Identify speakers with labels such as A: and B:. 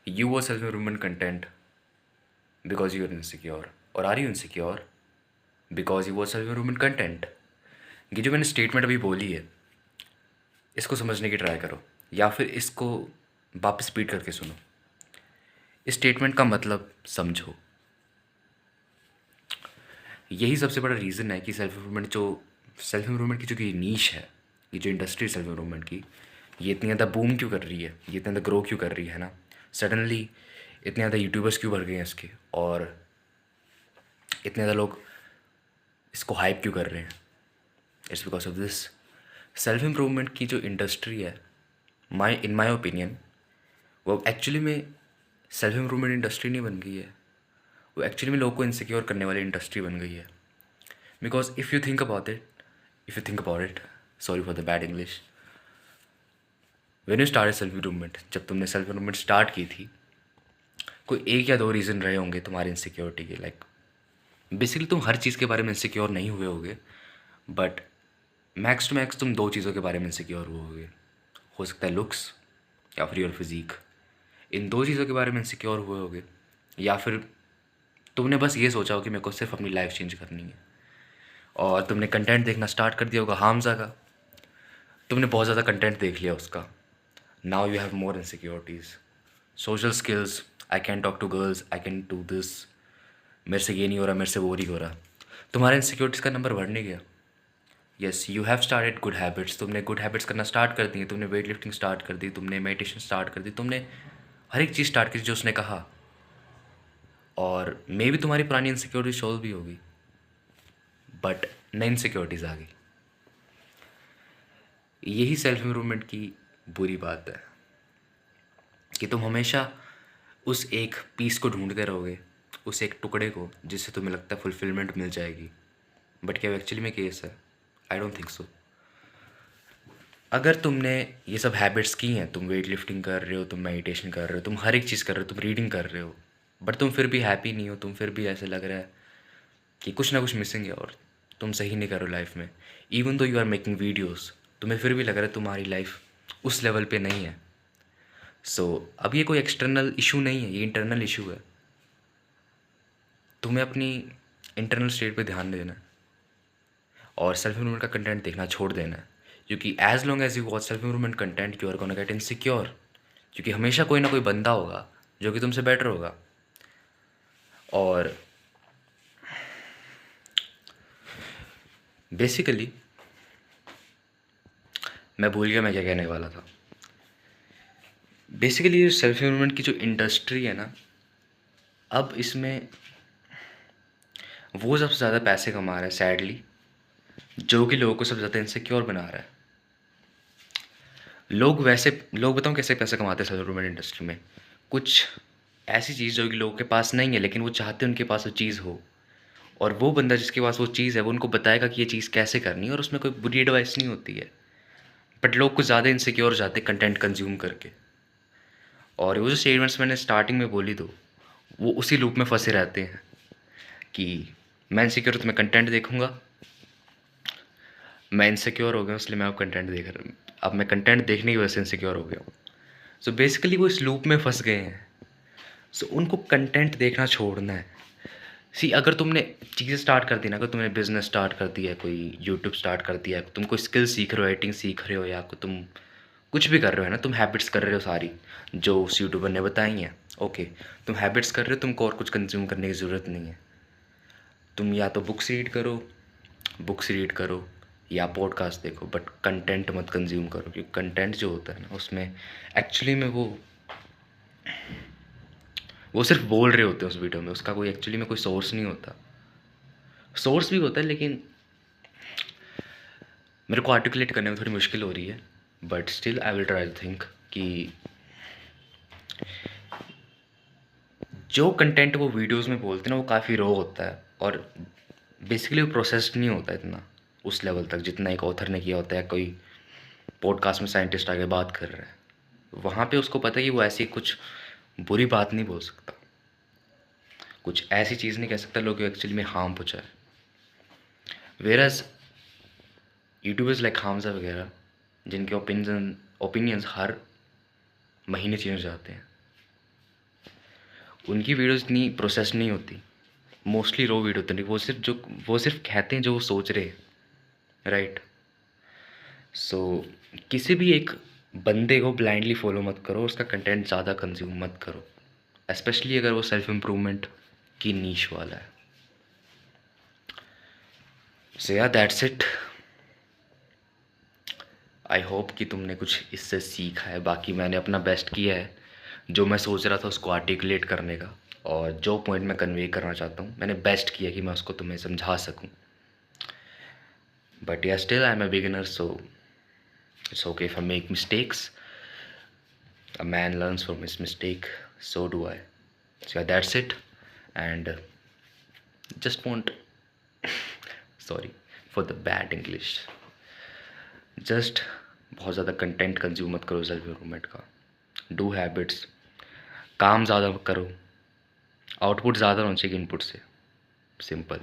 A: You watch self-improvement content because you are insecure, or are you insecure because you watch self-improvement content? ये जो मैंने statement अभी बोली है, इसको समझने की ट्राई करो, या फिर इसको वापस रिपीट करके सुनो। इस स्टेटमेंट का मतलब समझो। यही सबसे बड़ा रीज़न है कि सेल्फ इम्प्रूवमेंट की जो कि नीश है, ये जो इंडस्ट्री सेल्फ इम्प्रूवमेंट की, ये इतनी ज़्यादा बूम क्यों कर रही है, ये इतना ज़्यादा ग्रो क्यों कर रही है ना। सडनली इतने ज़्यादा यूट्यूबर्स क्यों बढ़ गए हैं इसके, और इतने ज़्यादा लोग इसको हाइप क्यों कर रहे हैं। It's because of this. Self improvement की जो इंडस्ट्री है, इन माई ओपिनियन, वो एक्चुअली में सेल्फ इम्प्रूवमेंट इंडस्ट्री नहीं बन गई है, वो एक्चुअली में लोगों को इनसिक्योर करने वाली इंडस्ट्री बन गई है। Because if you think about it, sorry for the bad English, when you start self improvement, जब तुमने सेल्फ इम्प्रूवमेंट स्टार्ट की थी, कोई एक या दो रीज़न रहे होंगे तुम्हारी इनसिक्योरिटी के। लाइक बेसिकली तुम हर चीज़ के बारे में इनसिक्योर नहीं हुए होगे, बट मैक्स टू मैक्स तुम दो चीज़ों के बारे में इनसिक्योर हुए होगे। हो सकता है लुक्स, या फिर योर फिज़ीक। इन दो चीज़ों के बारे में इनसिक्योर हुए होगे, या फिर तुमने बस ये सोचा हो कि मेरे को सिर्फ अपनी लाइफ चेंज करनी है, और तुमने कंटेंट देखना स्टार्ट कर दिया होगा हामज़ा का। तुमने बहुत ज़्यादा कंटेंट देख लिया उसका। Now you have more insecurities. Social skills, I can talk to girls, I can do this, मेरे से ये नहीं हो रहा, मेरे से वो नहीं हो रहा। तुम्हारे इनसिक्योरिटीज़ का नंबर बढ़ नहीं गया। Yes, you have started good habits. तुमने गुड हैबिट्स करना स्टार्ट कर दी, तुमने वेट लिफ्टिंग स्टार्ट कर दी, तुमने मेडिटेशन स्टार्ट कर दी, तुमने हर एक चीज़ स्टार्ट की जो उसने कहा। और मे भी तुम्हारी पुरानी इनसिक्योरिटी सॉल्व भी होगी, बट नई इनसिक्योरिटीज़ आ गई। यही सेल्फ इम्प्रूवमेंट की बुरी बात है कि तुम हमेशा उस एक पीस को ढूंढते रहोगे, उस एक टुकड़े को जिससे तुम्हें लगता है फुलफिलमेंट मिल जाएगी। बट क्या वो एक्चुअली में केस है? I don't think so. अगर तुमने ये सब हैबिट्स की हैं, तुम वेट लिफ्टिंग कर रहे हो, तुम मेडिटेशन कर रहे हो, तुम हर एक चीज़ कर रहे हो, तुम रीडिंग कर रहे हो, बट तुम फिर भी हैप्पी नहीं हो, तुम फिर भी ऐसे लग रहा है कि कुछ ना कुछ मिसिंग है और तुम सही नहीं कर रहे हो लाइफ में। Even though you are making videos, तुम्हें फिर भी लग रहा है तुम्हारी लाइफ उस लेवल पे नहीं है। सो अब ये कोई एक्सटर्नल इशू नहीं है, ये इंटरनल इशू है। तुम्हें अपनी इंटरनल स्टेट पे ध्यान देना है और सेल्फ इम्प्रूवमेंट का कंटेंट देखना छोड़ देना है। क्योंकि as long as you watch self improvement content, you are gonna get insecure. क्योंकि हमेशा कोई ना कोई बंदा होगा जो कि तुमसे बेटर होगा। और बेसिकली मैं भूल गया मैं क्या कहने वाला था। बेसिकली ये सेल्फ इम्प्रूवमेंट की जो इंडस्ट्री है ना, अब इसमें वो सबसे ज़्यादा पैसे कमा रहा है सैडली, जो कि लोगों को सबसे ज़्यादा इनसिक्योर बना रहा है। लोग बताऊँ कैसे पैसे कमाते हैं सेल्फ इम्प्रूवमेंट इंडस्ट्री में। कुछ ऐसी चीज़ जो कि लोगों के पास नहीं है, लेकिन वो चाहते हैं उनके पास वो चीज़ हो, और वो बंदा जिसके पास वो चीज़ है वो उनको बताएगा कि ये चीज़ कैसे करनी है, और उसमें कोई बुरी एडवाइस नहीं होती है। बट लोग कुछ ज़्यादा इनसिक्योर हो जाते हैं कंटेंट कंज्यूम करके, और वो जो स्टेटमेंट्स मैंने स्टार्टिंग में बोली तो वो उसी लूप में फंसे रहते हैं कि मैं इनसिक्योर तो मैं कंटेंट देखूंगा, मैं इनसिक्योर हो गया इसलिए मैं अब कंटेंट देख रहा हूँ, अब मैं कंटेंट देखने की वजह से इनसिक्योर हो गया हूँ। सो बेसिकली वो इस लूप में फंस गए हैं। सो उनको कंटेंट देखना छोड़ना है। सी, अगर तुमने चीज़ें स्टार्ट कर दी ना, अगर तुमने बिजनेस स्टार्ट कर दिया है, कोई यूट्यूब स्टार्ट कर दिया है, तुम कोई स्किल सीख रहे हो, एडिटिंग सीख रहे हो, या तुम कुछ भी कर रहे हो है ना, तुम हैबिट्स कर रहे हो सारी जो उस यूट्यूबर ने बताई हैं। ओके, तुम हैबिट्स कर रहे हो, तुमको और कुछ कंज्यूम करने की ज़रूरत नहीं है। तुम या तो बुक्स रीड करो या पॉडकास्ट देखो, बट कंटेंट मत कंज्यूम करो। क्योंकि कंटेंट जो होता है ना, उसमें एक्चुअली में वो सिर्फ बोल रहे होते हैं उस वीडियो में, उसका कोई एक्चुअली में कोई सोर्स नहीं होता। सोर्स भी होता है, लेकिन मेरे को आर्टिकुलेट करने में थोड़ी मुश्किल हो रही है, but still I will try to think कि जो कंटेंट वो वीडियोस में बोलते हैं ना, वो काफ़ी रॉ होता है, और बेसिकली वो प्रोसेस्ड नहीं होता इतना उस लेवल तक जितना एक ऑथर ने किया होता है। कोई पॉडकास्ट में साइंटिस्ट आगे बात कर रहा है, वहाँ पे उसको पता है कि वो ऐसी कुछ बुरी बात नहीं बोल सकता, कुछ ऐसी चीज़ नहीं कह सकता लोग एक्चुअली में हार्म पहुँचाए। वेरस यूट्यूबर्स लाइक हामज़ा वगैरह, जिनके ओपिनियंस हर महीने चेंज हो जाते हैं, उनकी वीडियोस इतनी प्रोसेस नहीं होती, मोस्टली रो वीडियो होती है। वो सिर्फ कहते हैं जो वो सोच रहे हैं, राइट। सो किसी भी एक बंदे को ब्लाइंडली फॉलो मत करो, उसका कंटेंट ज़्यादा कंज्यूम मत करो, स्पेशली अगर वो सेल्फ इम्प्रूवमेंट की नीश वाला है। सो या दैट्स इट। आई होप कि तुमने कुछ इससे सीखा है। बाकी मैंने अपना बेस्ट किया है, जो मैं सोच रहा था उसको आर्टिकुलेट करने का, और जो पॉइंट मैं कन्वे करना चाहता हूँ मैंने बेस्ट किया कि मैं उसको तुम्हें समझा सकूँ। बट या still I am a beginner, so it's okay if I make mistakes. A man learns from his mistake, so do I. So yeah, that's it. And just want sorry for the bad English. Just बहुत ज़्यादा content consume मत करो self improvement का। Do habits, काम ज़्यादा करो, output ज़्यादा होना चाहिए इनपुट से। सिंपल।